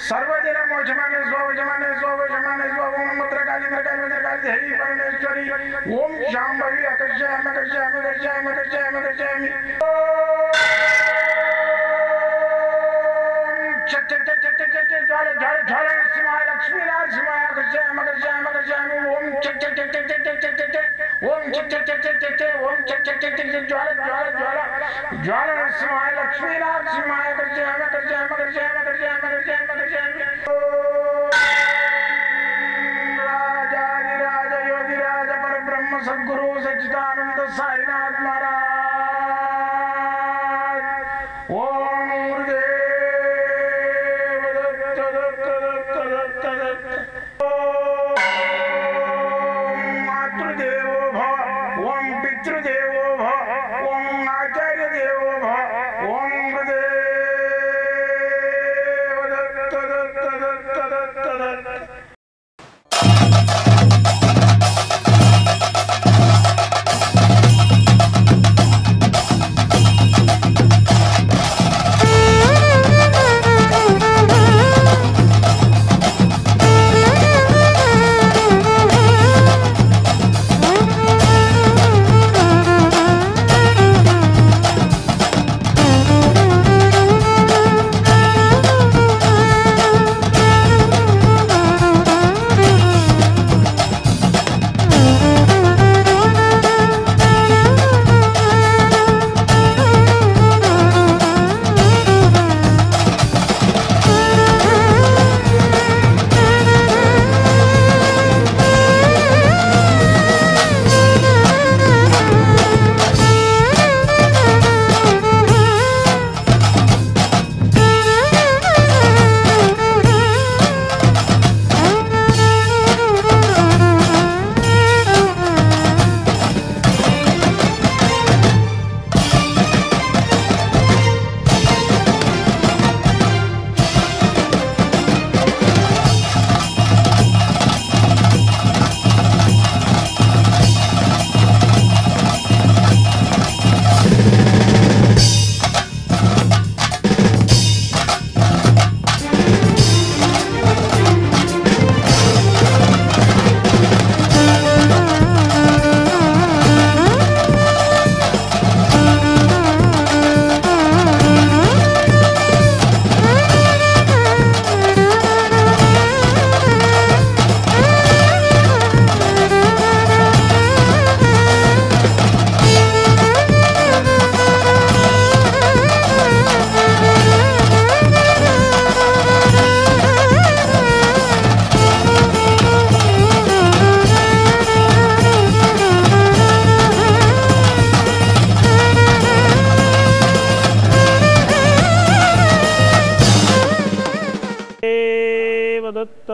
सर्वदिन मोचमाने स्वजमाने स्वजमाने स्वम मुद्रकाली मृकाली मृकाली देवी परमेश्वरी ओम शांभवी आकर्षयामि आकर्षयामि आकर्षयामि आकर्षयामि आकर्षयामि चट चट चट चट चट ज्वाला ज्वाला ज्वाला नरसिंहाय लक्ष्मी नरसिंहाय आकर्षयामि आकर्षयामि आकर्षयामि ओम चट चट चट चट चट चट चट ओम चट चट चट चट चट ओम चट चट चट चट ज्वाला ज्वाला ज्वाला ज्वाला नरसिंहाय लक्ष्मी नरसिंहाय आकर्षयामि आकर्षयामि आकर्षयामि आकर्षयामि आकर्षयामि आकर्षयामि राजाधिराज योगिराज परब्रह्म सद्गुरु सच्चिदानंद साईनाथ महाराज ओम गुरुदेव दत्त दत्त दत्त दत्त दत्त ओम मातृदेवो भव ओम पितृदेवो भव ओम आचार्य देवो भव ओम गुरुदेव दत्त दत्त दत्त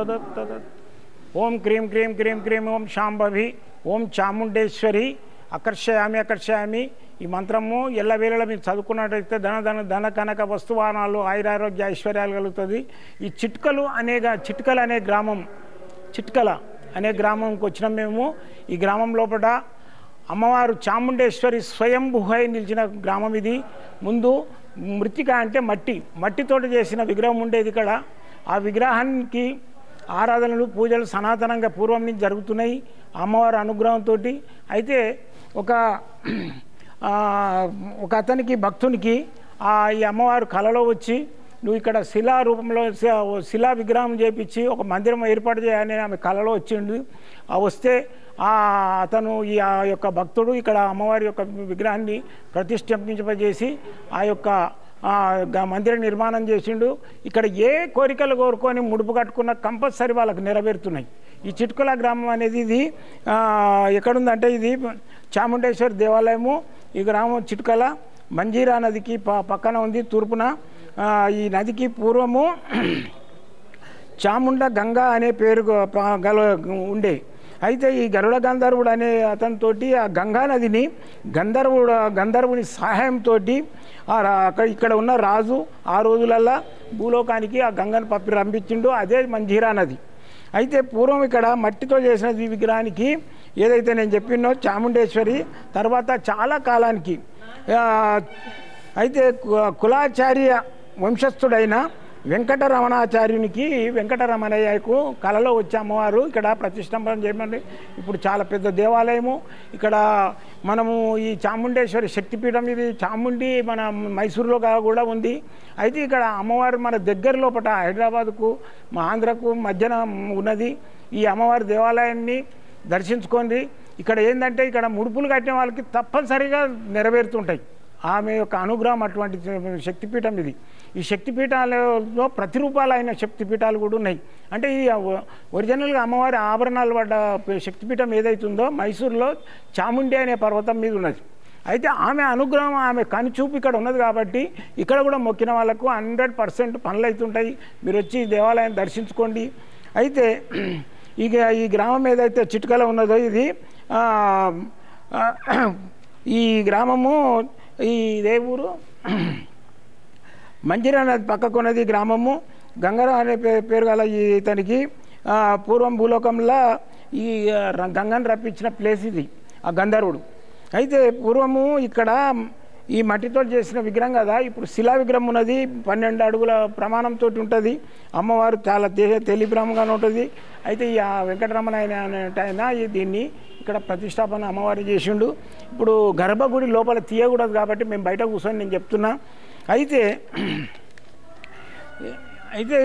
दत्त दत्त ओम क्रीं क्रीं क्रीं क्रीं ओम शांभवी ओम चामुंडेश्वरी आकर्षयामि आकर्षयामि ఈ మంత్రము ఎల్లవేళలా మీరు చదువుకున్నట్లయితే ధన కనక వస్తువానాలు ఆయురారోగ్య ఐశ్వర్యాలు కలుగుతుంది. ఈ చిట్కల అనే గ్రామంకి వచ్చినాం మేము. ఈ గ్రామం లోపల అమ్మవారు చాముండేశ్వరి స్వయంభువై నిలిచిన గ్రామం ఇది. ముందు మృతిక అంటే మట్టితోటి చేసిన విగ్రహం ఉండేది ఇక్కడ. ఆ విగ్రహానికి ఆరాధనలు పూజలు సనాతనంగా పూర్వం నుంచి జరుగుతున్నాయి అమ్మవారి అనుగ్రహంతో. అయితే ఒక అతనికి భక్తునికి ఈ అమ్మవారు కలలో వచ్చి నువ్వు ఇక్కడ శిలా రూపంలో శిలా విగ్రహం చేపించి ఒక మందిరం ఏర్పాటు చేయాలని ఆమె కలలో వచ్చిండు. వస్తే అతను ఈ యొక్క భక్తుడు ఇక్కడ అమ్మవారి యొక్క విగ్రహాన్ని ప్రతిష్ఠింపజేసి ఆ యొక్క మందిర నిర్మాణం చేసిండు. ఇక్కడ ఏ కోరికలు కోరుకొని ముడుపు కట్టుకున్న కంపల్సరీ వాళ్ళకు నెరవేరుతున్నాయి. ఈ చిట్కుల గ్రామం అనేది ఇది ఎక్కడుందంటే ఇది చాముండేశ్వరి దేవాలయము. ఈ గ్రామం చిట్కల మంజీరా నదికి పక్కన ఉంది తూర్పున. ఈ నదికి పూర్వము చాముండ గంగా అనే పేరు ఉండే. అయితే ఈ గరుడ గంధర్వుడు అనే అతనితోటి ఆ గంగా నదిని గంధర్వుని సహాయంతో ఇక్కడ ఉన్న రాజు ఆ రోజులల్లా భూలోకానికి ఆ గంగను పంపించిండు. అదే మంజీరా నది. అయితే పూర్వం ఇక్కడ మట్టితో చేసిన ఈ విగ్రహానికి ఏదైతే నేను చెప్పినో చాముండేశ్వరి తర్వాత చాలా కాలానికి అయితే కులాచార్య వంశస్థుడైన వెంకటరమణాచార్యునికి వెంకటరమణయ్యకు కళలో వచ్చే అమ్మవారు ఇక్కడ ప్రతిష్టాపన చేయమండి. ఇప్పుడు చాలా పెద్ద దేవాలయము. ఇక్కడ మనము ఈ చాముండేశ్వరి శక్తిపీఠం, ఇది చాముండి మన మైసూరులో కూడా ఉంది. అయితే ఇక్కడ అమ్మవారు మన దగ్గర లోపల హైదరాబాద్కు మా ఆంధ్రకు మధ్యన ఉన్నది. ఈ అమ్మవారి దేవాలయాన్ని దర్శించుకోండి. ఇక్కడ ఏంటంటే ఇక్కడ ముడుపులు కట్టిన వాళ్ళకి తప్పనిసరిగా నెరవేరుతుంటాయి. ఆమె యొక్క అనుగ్రహం అటువంటి శక్తిపీఠం ఇది. ఈ శక్తిపీఠాలలో ప్రతిరూపాలైన శక్తిపీఠాలు కూడా ఉన్నాయి. అంటే ఈ ఒరిజినల్గా అమ్మవారి ఆభరణాలు పడ్డ శక్తిపీఠం ఏదైతుందో మైసూరులో చాముండి అనే పర్వతం మీద ఉన్నది. అయితే ఆమె అనుగ్రహం, ఆమె కనుచూపు ఇక్కడ ఉన్నది కాబట్టి ఇక్కడ కూడా మొక్కిన వాళ్ళకు 100% పనులు అవుతుంటాయి. మీరు వచ్చి ఈ దేవాలయాన్ని దర్శించుకోండి. అయితే ఇక ఈ గ్రామం ఏదైతే చిట్కలో ఉన్నదో ఇది ఈ గ్రామము ఈ ఊరు మంజీరా నది పక్కకున్నది గ్రామము. గంగరా అనే పేరు గల ఇతనికి పూర్వం భూలోకంలో ఈ గంగను రప్పించిన ప్లేస్ ఇది ఆ గంధర్వుడు. అయితే పూర్వము ఇక్కడ ఈ మట్టితో చేసిన విగ్రహం కదా, ఇప్పుడు శిలా విగ్రహం ఉన్నది. 12 అడుగుల ప్రమాణంతో ఉంటుంది. అమ్మవారు చాలా తెలిబ్రహ్మగానే ఉంటుంది. అయితే ఈ వెంకటరమణ ఆయన దీన్ని ఇక్కడ ప్రతిష్టాపన అమ్మవారిని చేసిండు. ఇప్పుడు గర్భగుడి లోపల తీయకూడదు కాబట్టి మేము బయట కూర్చొని నేను చెప్తున్నా. అయితే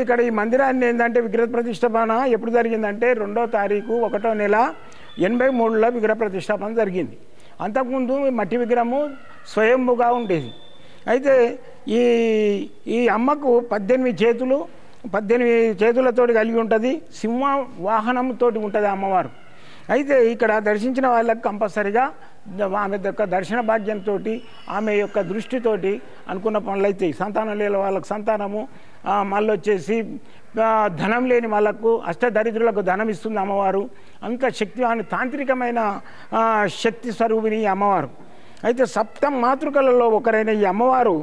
ఇక్కడ ఈ మందిరాన్ని ఏంటంటే విగ్రహ ప్రతిష్టాపన ఎప్పుడు జరిగిందంటే 2వ తారీఖు 1వ నెల 83లో విగ్రహ ప్రతిష్టాపన జరిగింది. అంతకుముందు మట్టి విగ్రహము స్వయంభుగా ఉండేది. అయితే ఈ అమ్మకు 18 చేతులతో కలిగి ఉంటుంది. సింహ వాహనంతో ఉంటుంది అమ్మవారు. అయితే ఇక్కడ దర్శించిన వాళ్ళకి కంపల్సరిగా ఆమె యొక్క దర్శన భాగ్యంతో ఆమె యొక్క దృష్టితోటి అనుకున్న పనులు అవుతాయి. సంతానం లేని వాళ్ళకు సంతానము, మళ్ళీ వచ్చేసి ధనం లేని వాళ్ళకు అష్టదరిద్రులకు ధనం ఇస్తుంది అమ్మవారు. అంత తాంత్రికమైన శక్తి స్వరూపిణి అమ్మవారు. అయితే సప్త మాతృకలలో ఒకరైన ఈ అమ్మవారు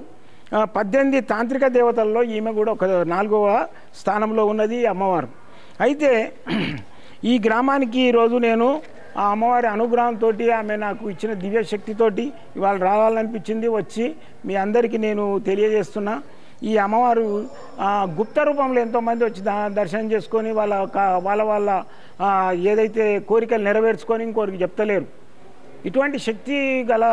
18 తాంత్రిక దేవతల్లో ఈమె కూడా ఒక 4వ స్థానంలో ఉన్నది అమ్మవారు. అయితే ఈ గ్రామానికి ఈరోజు నేను ఆ అమ్మవారి అనుగ్రహంతో ఆమె నాకు ఇచ్చిన దివ్యశక్తితోటి ఇవాళ రావాలనిపించింది. వచ్చి మీ అందరికీ నేను తెలియజేస్తున్నా. ఈ అమ్మవారు గుప్త రూపంలో ఎంతోమంది వచ్చి దర్శనం చేసుకొని వాళ్ళ ఏదైతే కోరికలు నెరవేర్చుకొని ఇంకోరికి చెప్తలేరు. ఇటువంటి శక్తి గల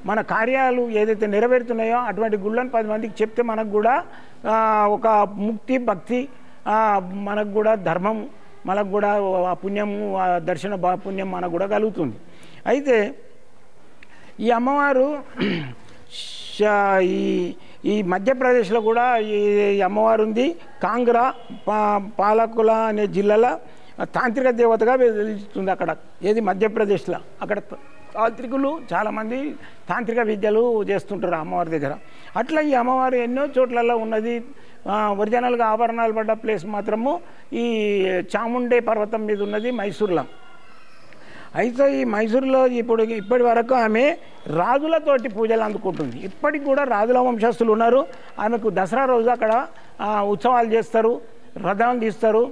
మన కార్యాలు ఏదైతే నెరవేరుతున్నాయో అటువంటి గుళ్ళని 10 మందికి చెప్తే మనకు కూడా ఒక ముక్తి, భక్తి, మనకు కూడా ధర్మం, మనకు కూడా ఆ పుణ్యము, ఆ దర్శన పుణ్యం మనకు కూడా కలుగుతుంది. అయితే ఈ అమ్మవారు ఈ మధ్యప్రదేశ్లో కూడా ఈ అమ్మవారు ఉంది. కాంగ్రా పాలకుల అనే జిల్లాలో తాంత్రిక దేవతగా వెలుస్తుంది. అక్కడ ఏది మధ్యప్రదేశ్లో అక్కడ తాంత్రికులు చాలామంది తాంత్రిక విద్యలు చేస్తుంటారు అమ్మవారి దగ్గర. అట్లా ఈ అమ్మవారు ఎన్నో చోట్లలో ఉన్నది. ఒరిజినల్గా ఆభరణాలు పడ్డ ప్లేస్ మాత్రము ఈ చాముండే పర్వతం మీద ఉన్నది మైసూర్లో. అయితే ఈ మైసూరులో ఇప్పటి వరకు ఆమె రాజులతోటి పూజలు అందుకుంటుంది. ఇప్పటికి కూడా రాజుల వంశస్థులు ఉన్నారు. ఆమెకు దసరా రోజు అక్కడ ఉత్సవాలు చేస్తారు, రథాలు తీస్తారు.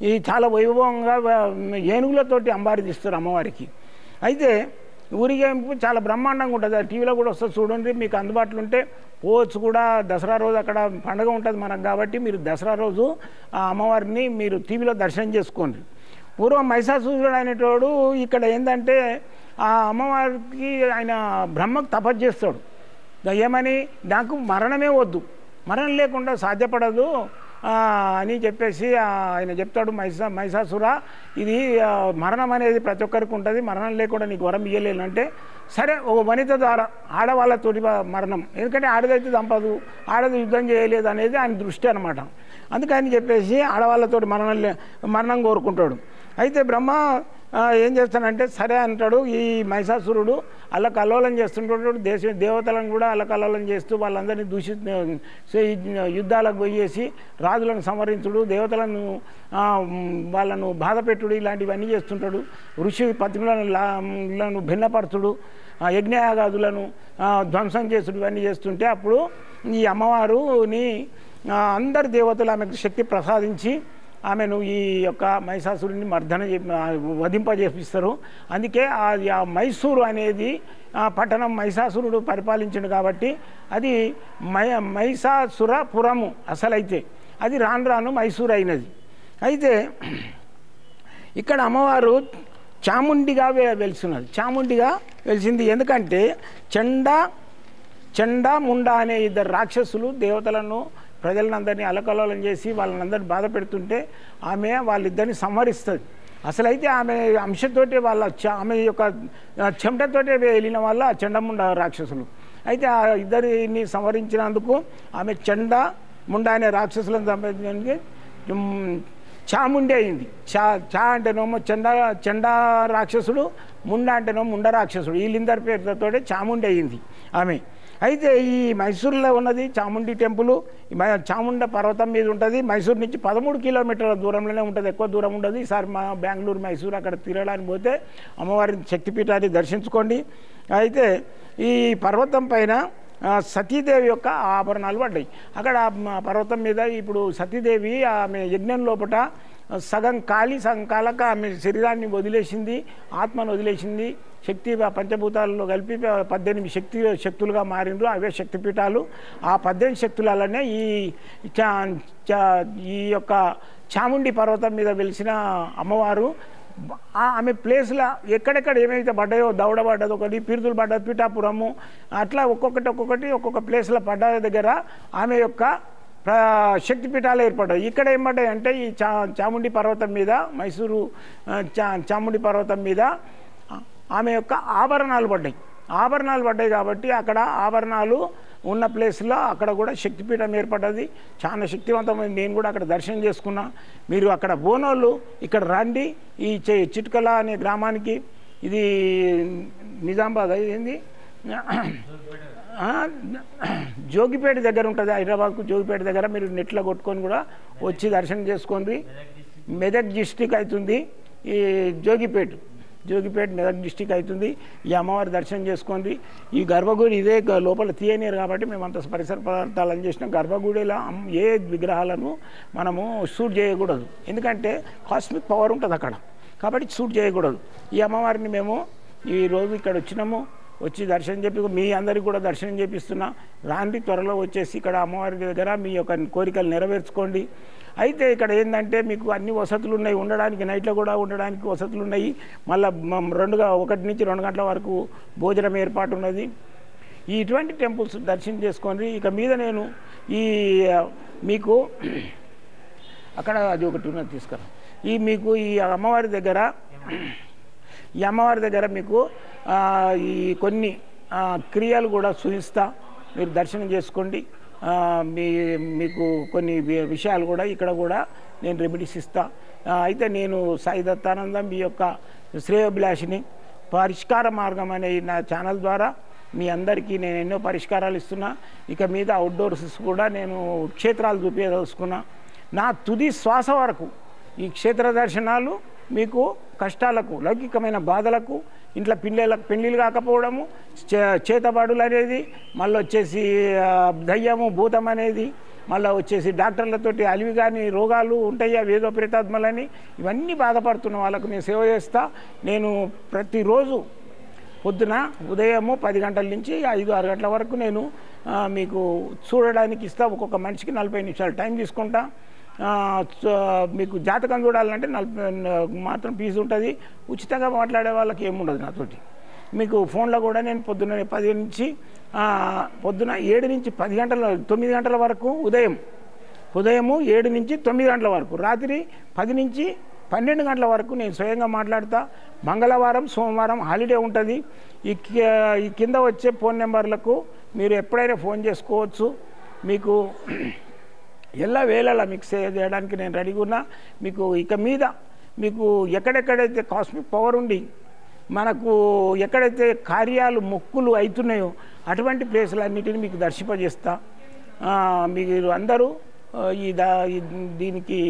ఇది చాలా వైభవంగా ఏనుగులతోటి అంబారి తీస్తారు అమ్మవారికి. అయితే ఊరిగేంపు చాలా బ్రహ్మాండంగా ఉంటుంది. టీవీలో కూడా వస్తుంది చూడండి. మీకు అందుబాటులో ఉంటే పోవచ్చు కూడా. దసరా రోజు అక్కడ పండుగ ఉంటుంది మనకు కాబట్టి మీరు దసరా రోజు ఆ అమ్మవారిని మీరు టీవీలో దర్శనం చేసుకోండి. పూర్వం మహిషాసురుడు అనేటోడు ఇక్కడ ఏంటంటే ఆ అమ్మవారికి ఆయన బ్రహ్మకు తపస్సు చేస్తాడు. ఏమని, నాకు మరణమే వద్దు, మరణం లేకుండా సాధ్యపడదు అని చెప్పేసి ఆయన చెప్తాడు. మహిషాసుర, ఇది మరణం అనేది ప్రతి ఒక్కరికి ఉంటుంది, మరణం లేకుండా నీకు వరం ఇయ్యలేనంటే సరే ఒక వనిత ద్వారా ఆడవాళ్ళతోటి మరణం, ఎందుకంటే ఆడదైతే చంపదు, ఆడది యుద్ధం చేయలేదు అనేది ఆయన దృష్టి అనమాట. అందుకని చెప్పేసి ఆడవాళ్ళతోటి మరణం కోరుకుంటాడు. అయితే బ్రహ్మ ఏం చేస్తానంటే సరే అంటాడు. ఈ మహిషాసురుడు అల్లకల్లోలం చేస్తుంటాడు. దేవతలను కూడా అల్లకల్లోలం చేస్తూ వాళ్ళందరినీ యుద్ధాలకు పోయేసి రాజులను సంహరించుడు, దేవతలను వాళ్ళను బాధపెట్టుడు, ఇలాంటివన్నీ చేస్తుంటాడు. ఋషి పత్నులను భిన్నపరచుడు, యజ్ఞయాగాదులను ధ్వంసం చేసుడు, ఇవన్నీ చేస్తుంటే అప్పుడు ఈ అమ్మవారుని అందరి దేవతలు ఆమెకు శక్తి ప్రసాదించి ఆమెను ఈ యొక్క మహిషాసురుని వధింపజేపిస్తారు. అందుకే ఆ మైసూరు అనేది పట్టణం మహిషాసురుడు పరిపాలించిండు కాబట్టి అది మహిషాసురపురము అసలైతే, అది రాను రాను మైసూరు అయినది. అయితే ఇక్కడ అమ్మవారు చాముండిగా వెలిసినది. చాముండిగా వెలిసింది ఎందుకంటే చండ ముండ అనే ఇద్దరు రాక్షసులు దేవతలను ప్రజలందరినీ అలకలోలం చేసి వాళ్ళందరినీ బాధ పెడుతుంటే వాళ్ళిద్దరిని సంహరిస్తుంది. అసలైతే ఆమె అంశతోటే ఆమె యొక్క చెమటతోటే వెళ్ళిన వాళ్ళ చండముండ రాక్షసులు. అయితే ఆ ఇద్దరిని సంహరించినందుకు ఆమె చండ ముండ అనే రాక్షసులను సంహరించడానికి చాముండి అయింది. చా అంటేనేమో చండ రాక్షసుడు, ముండ అంటేనేమో ముండ రాక్షసుడు, వీళ్ళిద్దరి పేరుతోటే చాముండి అయింది ఆమె. అయితే ఈ మైసూరులో ఉన్నది చాముండి టెంపుల్. చాముండ పర్వతం మీద ఉంటుంది. మైసూరు నుంచి 13 కిలోమీటర్ల దూరంలోనే ఉంటుంది, ఎక్కువ దూరం ఉండదు. ఈసారి మా బెంగళూరు మైసూరు అక్కడ తిరగడానికి పోతే అమ్మవారి శక్తిపీఠాన్ని దర్శించుకోండి. అయితే ఈ పర్వతం పైన సతీదేవి యొక్క ఆభరణాలు పడ్డాయి. అక్కడ పర్వతం మీద ఇప్పుడు సతీదేవి ఆమె యజ్ఞం లోపల సగం కాలి సగం కాలక ఆమె శరీరాన్ని వదిలేసింది, ఆత్మను వదిలేసింది. శక్తి పంచభూతాలలో కలిపి 18 శక్తులుగా మారిండ్రు. అవే శక్తిపీఠాలు. ఆ 18 శక్తులనే ఈ యొక్క చాముండి పర్వతం మీద వెలిసిన అమ్మవారు ఆమె ప్లేస్లో ఎక్కడెక్కడ ఏమైతే పడ్డాయో, దౌడ పడ్డది ఒకటి, పీర్తులు పడ్డది, పీఠాపురము, అట్లా ఒక్కొక్క ప్లేస్లో పడ్డ దగ్గర ఆమె యొక్క శక్తిపీఠాలు ఏర్పడ్డాయి. ఇక్కడ ఏం పడ్డాయి అంటే ఈ చాముండి పర్వతం మీద, మైసూరు చాముండి పర్వతం మీద ఆమె యొక్క ఆభరణాలు పడ్డాయి కాబట్టి అక్కడ ఆభరణాలు ఉన్న ప్లేస్లో అక్కడ కూడా శక్తిపీఠం ఏర్పడ్డది. చాలా శక్తివంతమైంది. నేను కూడా అక్కడ దర్శనం చేసుకున్నా. మీరు అక్కడ బోనోళ్ళు ఇక్కడ రండి. ఈ చిట్కల అనే గ్రామానికి, ఇది నిజామాబాద్ ఏంది జోగిపేట దగ్గర ఉంటుంది, హైదరాబాద్కు జోగిపేట దగ్గర. మీరు నెట్లో కొట్టుకొని కూడా వచ్చి దర్శనం చేసుకోండి. మెదక్ డిస్టిక్ అవుతుంది ఈ జోగిపేట మెదక్ డిస్టిక్ అవుతుంది. ఈ అమ్మవారి దర్శనం చేసుకోండి. ఈ గర్భగుడి ఇదే లోపల తీయనీరు కాబట్టి మేము అంత పరిసర పదార్థాలను చేసినాం. గర్భగుడిలో ఏ విగ్రహాలను మనము షూట్ చేయకూడదు, ఎందుకంటే కాస్మిక్ పవర్ ఉంటుంది అక్కడ, కాబట్టి షూట్ చేయకూడదు. ఈ అమ్మవారిని మేము ఈరోజు ఇక్కడ వచ్చి దర్శనం చెప్పి మీ అందరికీ కూడా దర్శనం చేపిస్తున్నా. రాండి, త్వరలో వచ్చేసి ఇక్కడ అమ్మవారి దగ్గర మీ యొక్క కోరికలు నెరవేర్చుకోండి. అయితే ఇక్కడ ఏంటంటే మీకు అన్ని వసతులు ఉన్నాయి, ఉండడానికి నైట్లో కూడా ఉండడానికి వసతులు ఉన్నాయి. మళ్ళీ 1 నుంచి 2 గంటల వరకు భోజనం ఏర్పాటు ఉన్నది. ఇటువంటి టెంపుల్స్ దర్శనం చేసుకోండి. ఇక మీద నేను మీకు అక్కడ అది ఒకటి ఉన్నది తీసుకురా. మీకు ఈ అమ్మవారి దగ్గర మీకు ఈ కొన్ని క్రియలు కూడా సూచిస్తా, మీరు దర్శనం చేసుకోండి. మీకు కొన్ని విషయాలు కూడా ఇక్కడ కూడా నేను రెమెడీస్ ఇస్తా. అయితే నేను సాయి దత్తానందం మీ యొక్క శ్రేయోభిలాషిని. పరిష్కార మార్గం అనే నా ఛానల్ ద్వారా మీ అందరికీ నేను ఎన్నో పరిష్కారాలు ఇస్తున్నా. ఇక మీద అవుట్డోర్స్ కూడా నేను క్షేత్రాలు చూపించదలుచుకున్నా. నా తుది శ్వాస వరకు ఈ క్షేత్ర దర్శనాలు మీకు కష్టాలకు, లౌకికమైన బాధలకు, ఇంట్లో పెళ్ళిళ్ళు కాకపోవడము, చేతబడులు అనేది, మళ్ళీ వచ్చేసి దయ్యము భూతం అనేది, మళ్ళీ వచ్చేసి డాక్టర్లతోటి అలివి కానీ రోగాలు ఉంటాయి, అవేదో ప్రేతాత్మలని, ఇవన్నీ బాధపడుతున్న వాళ్ళకు నేను సేవ చేస్తా. నేను ప్రతిరోజు పొద్దున ఉదయము 10 గంటల నుంచి 5-6 గంటల వరకు నేను మీకు చూడడానికి ఇస్తా. ఒక్కొక్క మనిషికి 40 నిమిషాలు టైం తీసుకుంటా. మీకు జాతకం చూడాలంటే 40 మాత్రం ఫీజు ఉంటుంది. ఉచితంగా మాట్లాడే వాళ్ళకి ఏముండదు నాతోటి. మీకు ఫోన్లో కూడా నేను పొద్దున్న 7 నుంచి 10 గంటల 9 గంటల వరకు, ఉదయము 7 నుంచి 9 గంటల వరకు, రాత్రి 10 నుంచి 12 గంటల వరకు నేను స్వయంగా మాట్లాడతా. మంగళవారం, సోమవారం హాలిడే ఉంటుంది. ఈ కింద వచ్చే ఫోన్ నెంబర్లకు మీరు ఎప్పుడైనా ఫోన్ చేసుకోవచ్చు. మీకు వేళలా మీకు సేవ చేయడానికి నేను రెడీగా ఉన్నా. మీకు ఇక మీద మీకు ఎక్కడెక్కడైతే కాస్మిక్ పవర్ ఉండి మనకు ఎక్కడైతే కార్యాలు మొక్కులు అవుతున్నాయో అటువంటి ప్లేసులన్నిటిని మీకు దర్శింపజేస్తా. మీరు అందరూ దీనికి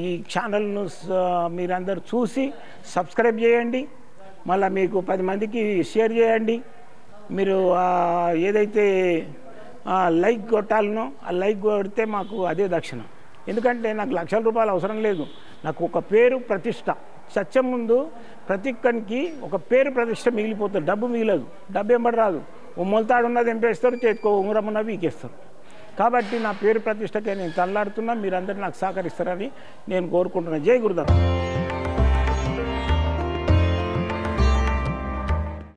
ఈ ఛానల్ను మీరందరూ చూసి సబ్స్క్రైబ్ చేయండి, మళ్ళీ మీకు 10 మందికి షేర్ చేయండి. మీరు ఏదైతే లైక్ కొట్టాలనో ఆ లైక్ కొడితే మాకు అదే దక్షిణ. ఎందుకంటే నాకు లక్షల రూపాయలు అవసరం లేదు, నాకు ఒక పేరు ప్రతిష్ట. సత్యం ముందు ప్రతి ఒక్కరికి ఒక పేరు ప్రతిష్ట మిగిలిపోతుంది, డబ్బు మిగిలదు. డబ్బు ఎంబడి రాదు, ఓ మొలతాడు ఉన్నది ఎంపేస్తారు, చేతికో ఉంగరం ఉన్నవి వీకేస్తారు. కాబట్టి నా పేరు ప్రతిష్టకే నేను తల్లాడుతున్నా, మీరందరూ నాకు సహకరిస్తారని నేను కోరుకుంటున్నాను. జై గురుదత్త.